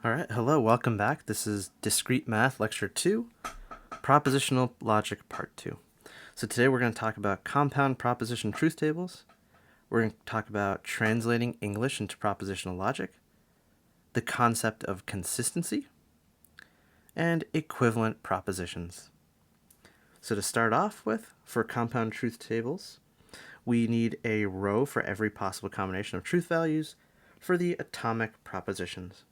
All right, hello, welcome back. This is Discrete Math Lecture 2, Propositional Logic Part 2. So today we're going to talk about compound proposition truth tables. We're going to talk about translating English into propositional logic, the concept of consistency, and equivalent propositions. So to start off with, for compound truth tables, we need a row for every possible combination of truth values for the atomic propositions.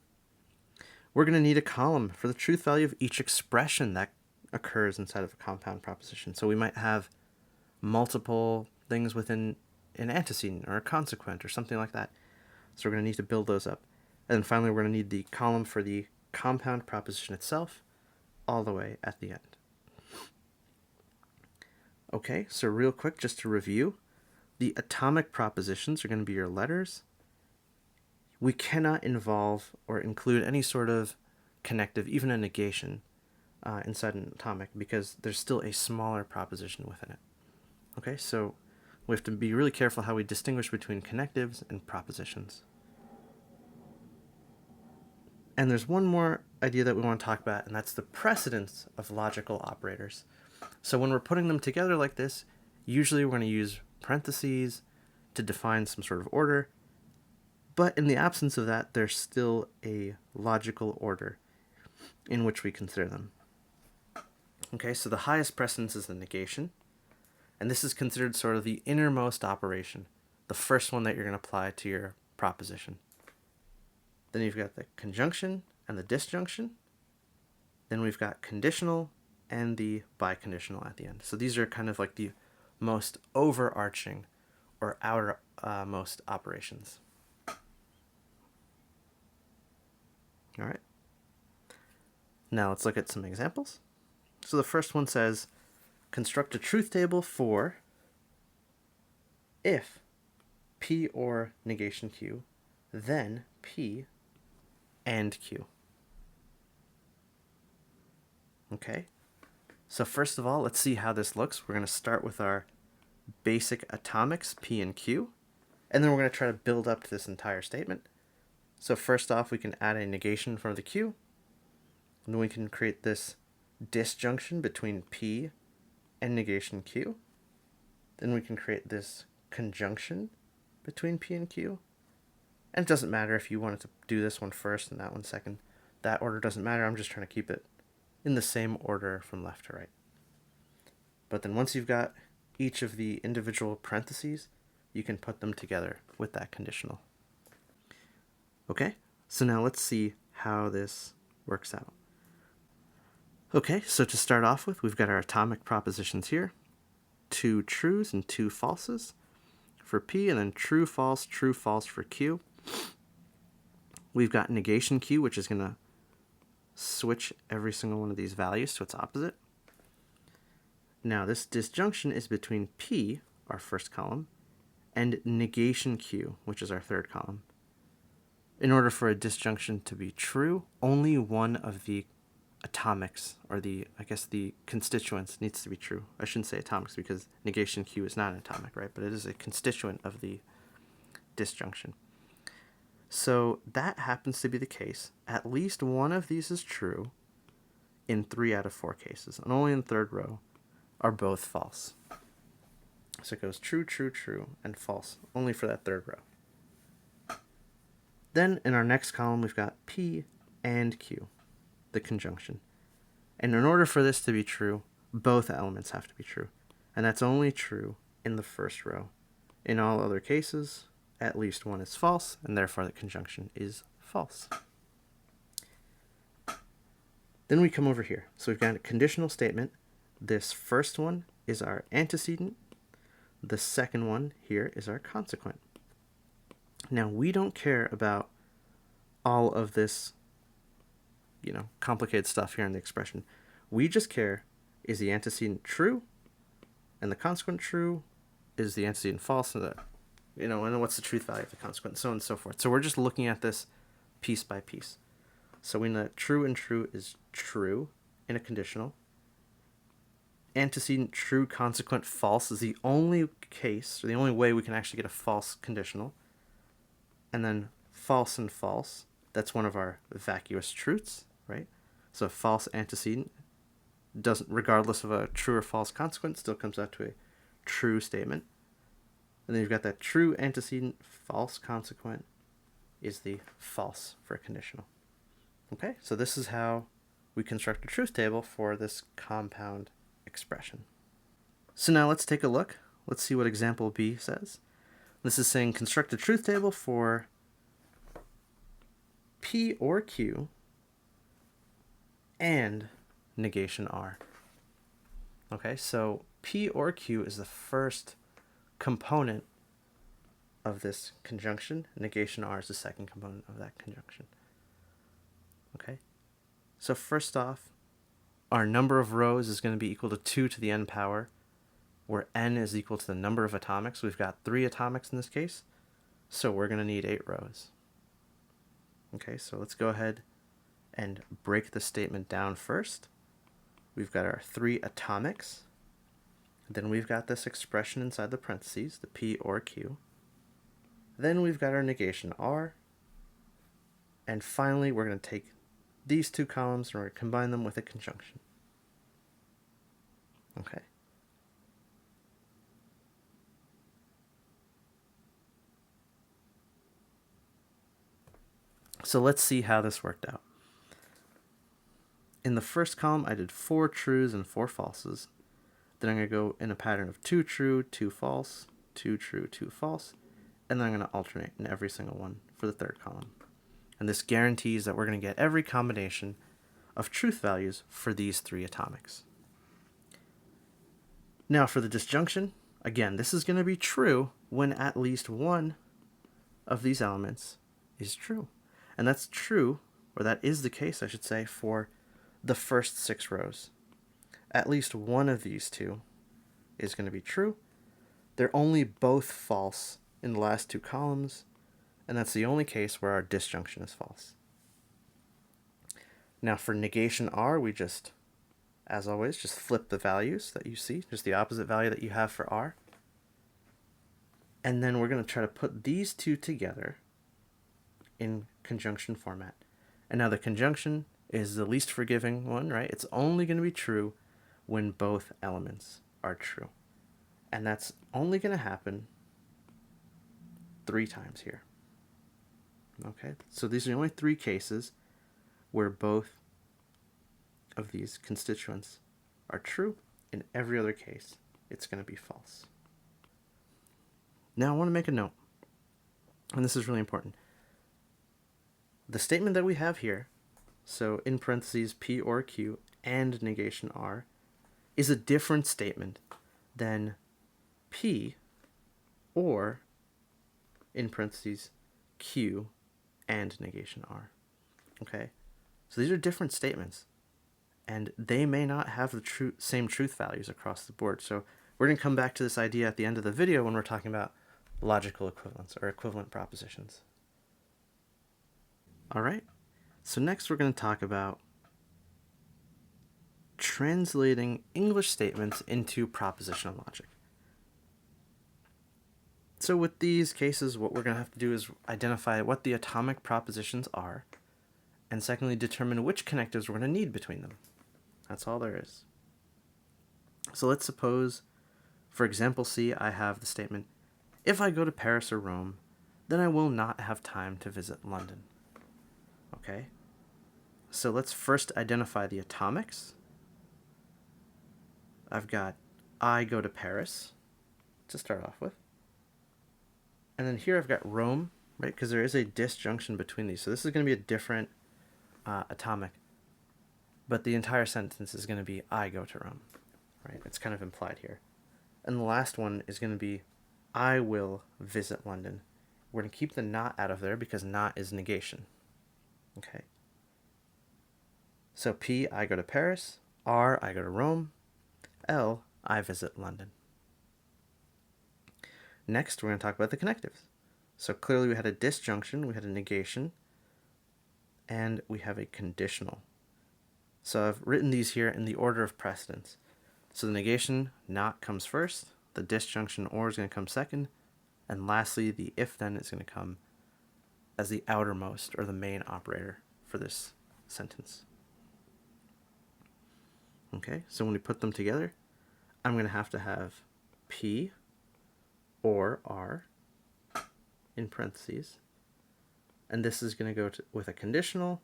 We're going to need a column for the truth value of each expression that occurs inside of a compound proposition. So we might have multiple things within an antecedent or a consequent or something like that. So we're going to need to build those up. And then finally, we're going to need the column for the compound proposition itself all the way at the end. Okay, so real quick, just to review, the atomic propositions are going to be your letters. We cannot involve or include any sort of connective, even a negation, inside an atomic because there's still a smaller proposition within it. Okay, so we have to be really careful how we distinguish between connectives and propositions. And there's one more idea that we want to talk about, and that's the precedence of logical operators. So when we're putting them together like this, usually we're going to use parentheses to define some sort of order. But in the absence of that, there's still a logical order in which we consider them. Okay, so the highest precedence is the negation. And this is considered sort of the innermost operation, the first one that you're going to apply to your proposition. Then you've got the conjunction and the disjunction. Then we've got conditional and the biconditional at the end. So these are kind of like the most overarching or outermost operations. All right. Now let's look at some examples. So the first one says, construct a truth table for if P or negation Q, then P and Q. Okay. So first of all, let's see how this looks. We're going to start with our basic atomics, P and Q, and then we're going to try to build up to this entire statement. So first off, we can add a negation in front of the Q, and then we can create this disjunction between P and negation Q. Then we can create this conjunction between P and Q. And it doesn't matter if you wanted to do this one first and that one second. That order doesn't matter. I'm just trying to keep it in the same order from left to right. But then once you've got each of the individual parentheses, you can put them together with that conditional. Okay, so now let's see how this works out. Okay, so to start off with, we've got our atomic propositions here. 2 trues and 2 falses for P, and then true, false for Q. We've got negation Q, which is going to switch every single one of these values to its opposite. Now this disjunction is between P, our first column, and negation Q, which is our third column. In order for a disjunction to be true, only one of the atomics, or the constituents, needs to be true. I shouldn't say atomics because negation Q is not an atomic, right? But it is a constituent of the disjunction. So that happens to be the case. At least one of these is true in 3 out of 4 cases, and only in the third row are both false. So it goes true, true, true, and false, only for that third row. Then in our next column, we've got P and Q, the conjunction. And in order for this to be true, both elements have to be true. And that's only true in the first row. In all other cases, at least one is false, and therefore the conjunction is false. Then we come over here. So we've got a conditional statement. This first one is our antecedent. The second one here is our consequent. Now, we don't care about all of this, complicated stuff here in the expression. We just care, is the antecedent true? And the consequent true? Is the antecedent false? And and what's the truth value of the consequent? So on and so forth. So we're just looking at this piece by piece. So we know that true and true is true in a conditional. Antecedent true, consequent false is the only case, or the only way we can actually get a false conditional. And then false and false That's one of our vacuous truths, right? So false antecedent doesn't, regardless of a true or false consequence, still comes out to a true statement. And then you've got that true antecedent, false consequent is the false for conditional. Okay, so this is how we construct a truth table for this compound expression. So now let's take a look. Let's see what example B says. This is saying construct a truth table for P or Q and negation R. Okay, so P or Q is the first component of this conjunction. Negation R is the second component of that conjunction. Okay, so first off, our number of rows is going to be equal to 2 to the n power, where n is equal to the number of atomics. We've got 3 atomics in this case, so we're going to need 8 rows. Okay, so let's go ahead and break the statement down first. We've got our 3 atomics. Then we've got this expression inside the parentheses, the P or Q. Then we've got our negation R. And finally, we're going to take these 2 columns and we're going to combine them with a conjunction. Okay. So let's see how this worked out. In the first column, I did 4 trues and 4 falses. Then I'm going to go in a pattern of 2 true, 2 false, 2 true, 2 false, and then I'm going to alternate in every single one for the third column. And this guarantees that we're going to get every combination of truth values for these 3 atomics. Now for the disjunction, again, this is going to be true when at least one of these elements is true. And that's true, or that is the case, I should say, for the first 6 rows. At least one of these 2 is going to be true. They're only both false in the last 2 columns, and that's the only case where our disjunction is false. Now for negation R, we just, as always, just flip the values that you see, just the opposite value that you have for R. And then we're going to try to put these 2 together in conjunction format. And now the conjunction is the least forgiving one, right? It's only going to be true when both elements are true. And that's only going to happen 3 times here. Okay, so these are the only 3 cases where both of these constituents are true. In every other case, it's going to be false. Now I want to make a note, and this is really important. The statement that we have here, so in parentheses P or Q and negation R, is a different statement than P or, in parentheses, Q and negation R. Okay? So these are different statements, and they may not have the same truth values across the board. So we're going to come back to this idea at the end of the video when we're talking about logical equivalence or equivalent propositions. All right, so next we're going to talk about translating English statements into propositional logic. So with these cases, what we're going to have to do is identify what the atomic propositions are, and secondly, determine which connectives we're going to need between them. That's all there is. So let's suppose, for example C, I have the statement, if I go to Paris or Rome, then I will not have time to visit London. Okay, so let's first identify the atomics. I've got I go to Paris to start off with. And then here I've got Rome, right, because there is a disjunction between these. So this is going to be a different atomic. But the entire sentence is going to be I go to Rome, right? It's kind of implied here. And the last one is going to be I will visit London. We're going to keep the not out of there because not is negation. Okay. So P, I go to Paris. R, I go to Rome. L, I visit London. Next, we're going to talk about the connectives. So clearly we had a disjunction, we had a negation, and we have a conditional. So I've written these here in the order of precedence. So the negation, not, comes first. The disjunction, or, is going to come second. And lastly, the if-then is going to come as the outermost or the main operator for this sentence. Okay, so when we put them together, I'm going to have P or R in parentheses, and this is going to go with a conditional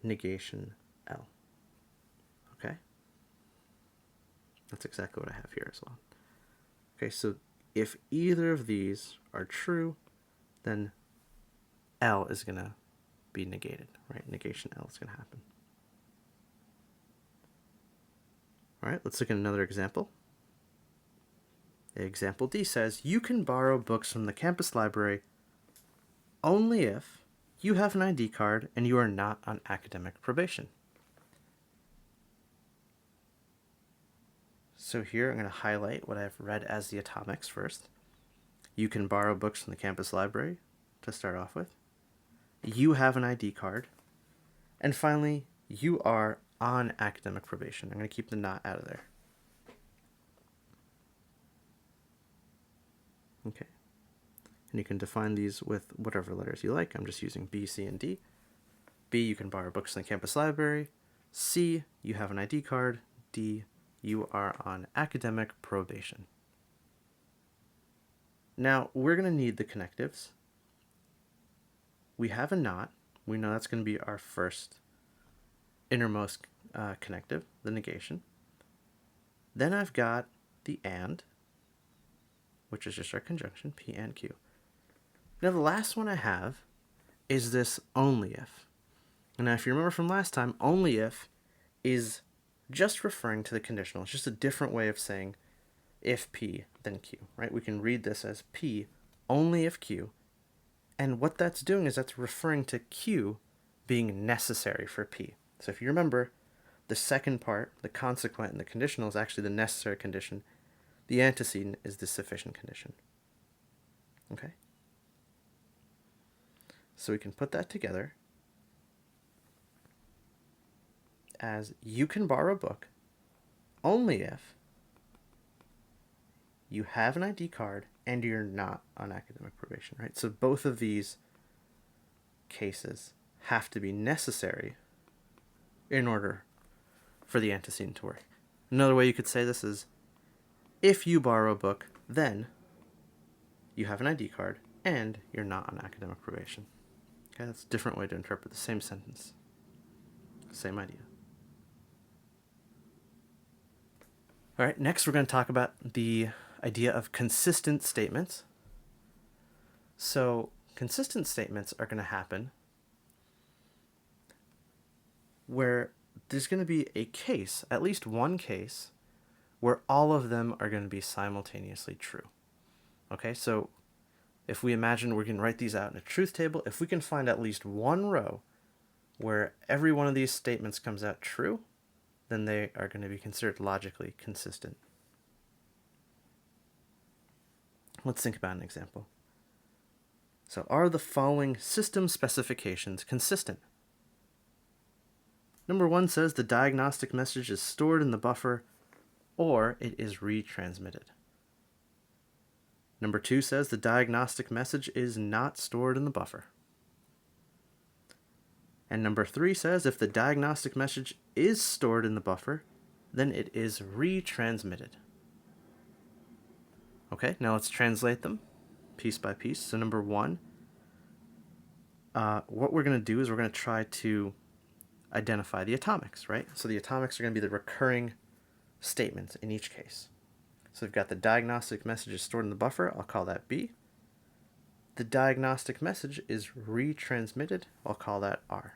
negation L. Okay, that's exactly what I have here as well. Okay, so if either of these are true, then L is going to be negated, right? Negation L is going to happen. All right, let's look at another example. Example D says, you can borrow books from the campus library only if you have an ID card and you are not on academic probation. So here I'm going to highlight what I've read as the atomics first. You can borrow books from the campus library to start off with. You have an ID card. And finally, you are on academic probation. I'm going to keep the not out of there. Okay. And you can define these with whatever letters you like. I'm just using B, C, and D. B, you can borrow books in the campus library. C, you have an ID card. D, you are on academic probation. Now, we're going to need the connectives. We have a not. We know that's going to be our first innermost connective, the negation. Then I've got the and, which is just our conjunction, P and Q. Now the last one I have is this only if. Now if you remember from last time, only if is just referring to the conditional. It's just a different way of saying if P, then Q, right? We can read this as P only if Q. And what that's doing is that's referring to Q being necessary for P. So if you remember, the second part, the consequent and the conditional, is actually the necessary condition. The antecedent is the sufficient condition. Okay? So we can put that together as you can borrow a book only if you have an ID card and you're not on academic probation, right? So both of these cases have to be necessary in order for the antecedent to work. Another way you could say this is, if you borrow a book, then you have an ID card and you're not on academic probation. Okay, that's a different way to interpret the same sentence. Same idea. All right, next we're going to talk about the idea of consistent statements. So consistent statements are going to happen where there's going to be a case, at least one case, where all of them are going to be simultaneously true. Okay, so if we imagine we can write these out in a truth table, if we can find at least one row where every one of these statements comes out true, then they are going to be considered logically consistent. Let's think about an example. So are the following system specifications consistent? Number 1 says the diagnostic message is stored in the buffer or it is retransmitted. Number 2 says the diagnostic message is not stored in the buffer. And number 3 says if the diagnostic message is stored in the buffer, then it is retransmitted. Okay, now let's translate them piece by piece. So number 1, what we're going to do is we're going to try to identify the atomics, right? So the atomics are going to be the recurring statements in each case. So we've got the diagnostic message is stored in the buffer. I'll call that B. The diagnostic message is retransmitted. I'll call that R.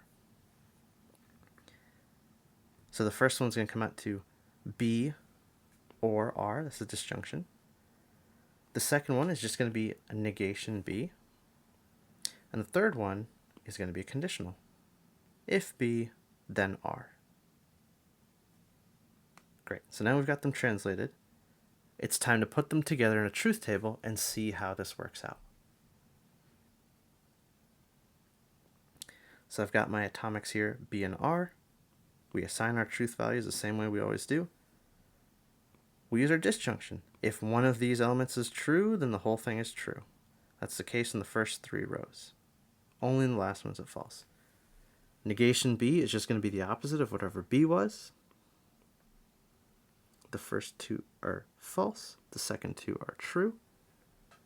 So the first one's going to come out to B or R. That's a disjunction. The second one is just going to be a negation B. And the third one is going to be a conditional. If B, then R. Great. So now we've got them translated. It's time to put them together in a truth table and see how this works out. So I've got my atomics here, B and R. We assign our truth values the same way we always do. We use our disjunction. If one of these elements is true, then the whole thing is true. That's the case in the first 3 rows. Only in the last one is it false. Negation B is just going to be the opposite of whatever B was. The first two are false. The second two are true.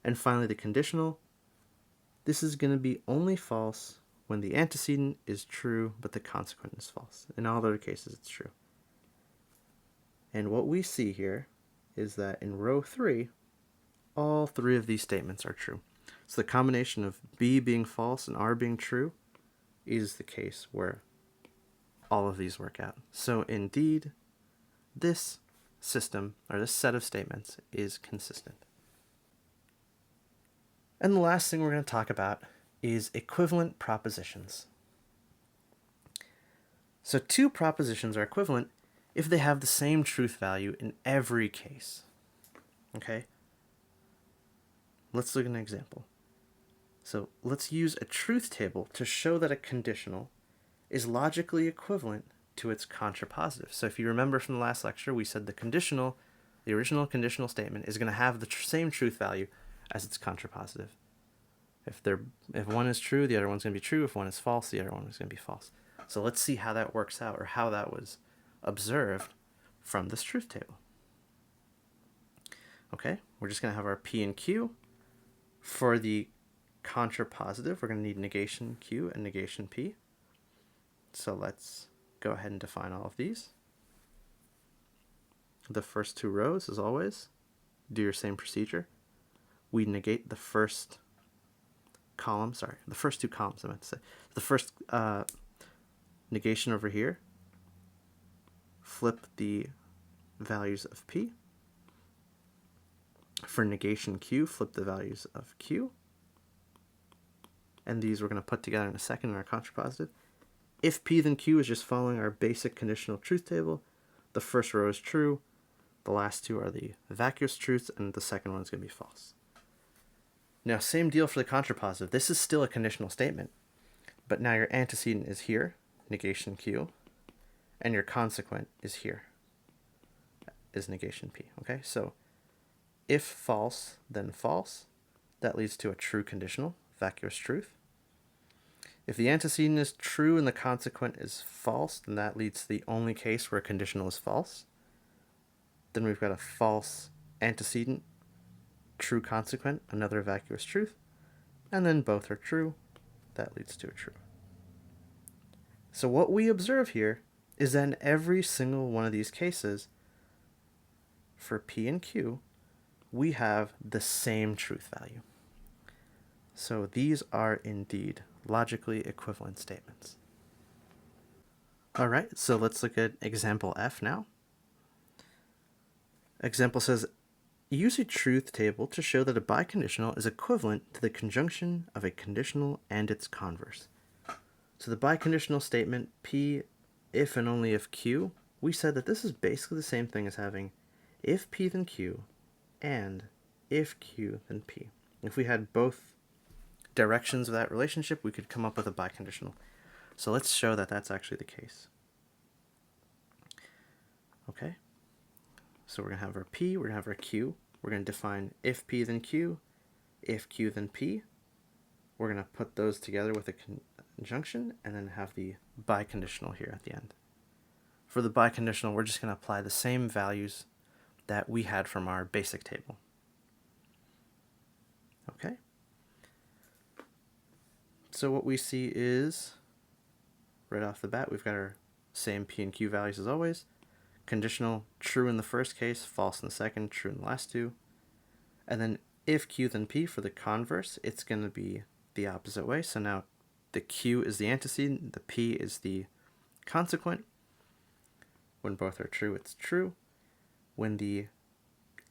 And finally, the conditional. This is going to be only false when the antecedent is true, but the consequent is false. In all other cases, it's true. And what we see here is that in row 3, all 3 of these statements are true. So the combination of B being false and R being true is the case where all of these work out. So indeed, this system, or this set of statements, is consistent. And the last thing we're going to talk about is equivalent propositions. So 2 propositions are equivalent if they have the same truth value in every case. Okay? Let's look at an example. So let's use a truth table to show that a conditional is logically equivalent to its contrapositive. So if you remember from the last lecture, we said the original conditional statement is going to have the same truth value as its contrapositive. If one is true, the other one's going to be true. If one is false, the other one is going to be false. So let's see how that works out, or how that was observed from this truth table. Okay, we're just going to have our P and Q. For the contrapositive, we're going to need negation Q and negation P. So let's go ahead and define all of these. The first 2 rows, as always, do your same procedure. We negate the first column, the first 2 columns, I meant to say. The first negation over here, flip the values of P. For negation Q, flip the values of Q. And these we're going to put together in a second in our contrapositive. If P then Q is just following our basic conditional truth table, the first row is true, the last 2 are the vacuous truths, and the second one is going to be false. Now, same deal for the contrapositive. This is still a conditional statement, but now your antecedent is here, negation Q, and your consequent is here, is negation P. Okay, so if false, then false, that leads to a true conditional, vacuous truth. If the antecedent is true and the consequent is false, then that leads to the only case where a conditional is false. Then we've got a false antecedent, true consequent, another vacuous truth, and then both are true. That leads to a true. So what we observe here is that in every single one of these cases, for P and Q, we have the same truth value. So these are indeed logically equivalent statements. All right, so let's look at example F now. Example says, use a truth table to show that a biconditional is equivalent to the conjunction of a conditional and its converse. So the biconditional statement, P if and only if Q, we said that this is basically the same thing as having if P then Q and if Q then P. If we had both directions of that relationship, we could come up with a biconditional. So let's show that that's actually the case. Okay, so we're going to have our P, we're going to have our Q. We're going to define if P then Q, if Q then P. We're going to put those together with a conjunction and then have the biconditional here at the end. For the biconditional, we're just going to apply the same values that we had from our basic table. Okay. So what we see is, right off the bat, we've got our same P and Q values as always. Conditional, true in the first case, false in the second, true in the last 2. And then if Q then P for the converse, it's going to be the opposite way. So now the Q is the antecedent, the P is the consequent. When both are true, it's true. When the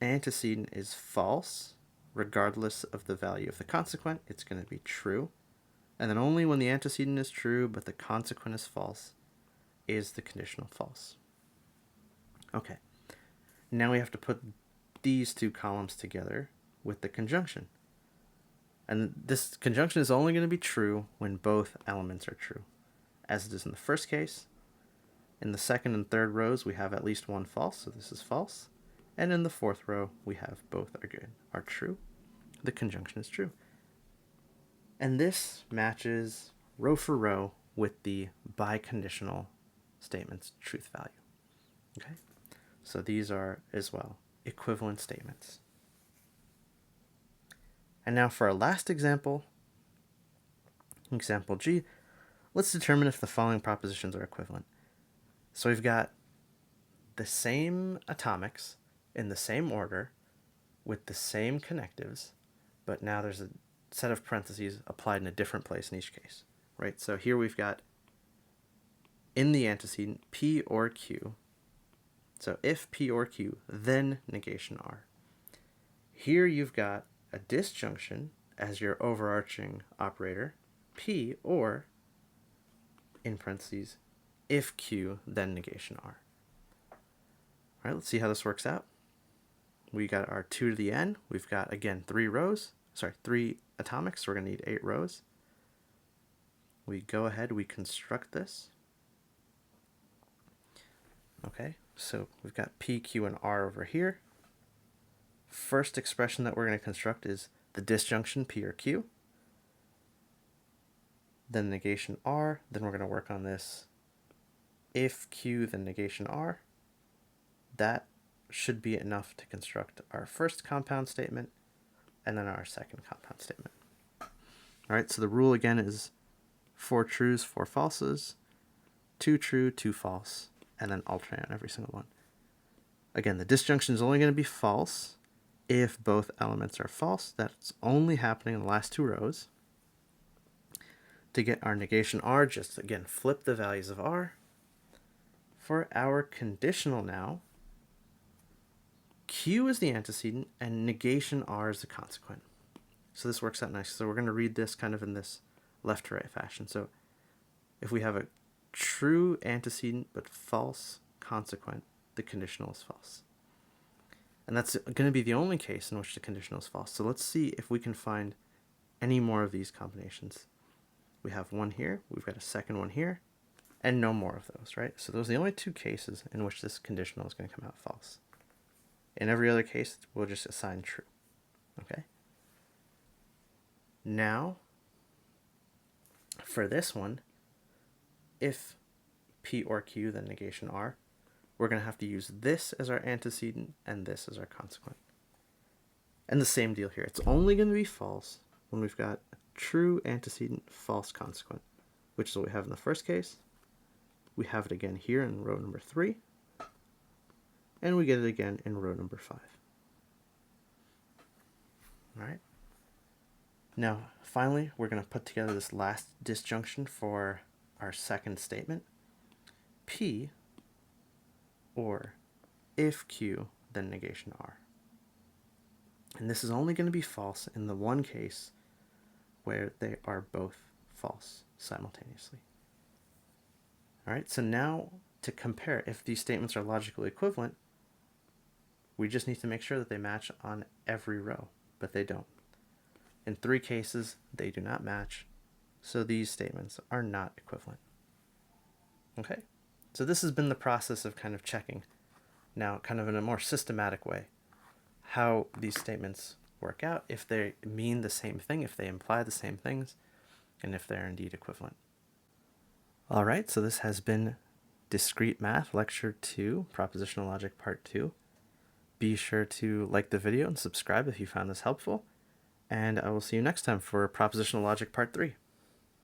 antecedent is false, regardless of the value of the consequent, it's going to be true. And then only when the antecedent is true but the consequent is false is the conditional false. Okay, now we have to put these 2 columns together with the conjunction. And this conjunction is only going to be true when both elements are true, as it is in the first case. In the second and third rows, we have at least one false, so this is false. And in the fourth row, we have both are true. The conjunction is true. And this matches row for row with the biconditional statement's truth value. Okay, so these are as well equivalent statements. And now for our last example, example G, let's determine if the following propositions are equivalent. So we've got the same atomics in the same order with the same connectives, but now there's a set of parentheses applied in a different place in each case, right? So here we've got in the antecedent P or Q. So if P or Q, then negation R. Here you've got a disjunction as your overarching operator, P or, in parentheses, if Q, then negation R. All right, let's see how this works out. We got our 2 to the n. We've got, again, 3 atomics, so we're going to need 8 rows. We go ahead, we construct this. Okay, so we've got P, Q, and R over here. First expression that we're going to construct is the disjunction P or Q. Then negation R. Then we're going to work on this if Q, then negation R. That should be enough to construct our first compound statement and then our second compound statement. All right, so the rule again is 4 trues, 4 falses, 2 true, 2 false, and then alternate on every single one. Again, the disjunction is only going to be false if both elements are false. That's only happening in the last 2 rows. To get our negation R, just again flip the values of R. For our conditional now, Q is the antecedent and negation R is the consequent. So this works out nice. So we're going to read this kind of in this left to right fashion. So if we have a true antecedent but false consequent, the conditional is false. And that's going to be the only case in which the conditional is false. So let's see if we can find any more of these combinations. We have one here, we've got a second one here, and no more of those, right? So those are the only 2 cases in which this conditional is going to come out false. In every other case, we'll just assign true. Okay? Now, for this one, if P or Q, then negation R, we're going to have to use this as our antecedent and this as our consequent. And the same deal here. It's only going to be false when we've got true antecedent, false consequent, which is what we have in the first case. We have it again here in row number 3. And we get it again in row number 5. All right. Now, finally, we're going to put together this last disjunction for our second statement. P or if Q, then negation R. And this is only going to be false in the one case where they are both false simultaneously. All right, so now to compare if these statements are logically equivalent, we just need to make sure that they match on every row, but they don't. In 3 cases, they do not match, so these statements are not equivalent. Okay, so this has been the process of kind of checking, now kind of in a more systematic way, how these statements work out, if they mean the same thing, if they imply the same things, and if they're indeed equivalent. All right, so this has been Discrete Math Lecture 2, Propositional Logic Part 2. Be sure to like the video and subscribe if you found this helpful, and I will see you next time for Propositional Logic Part 3.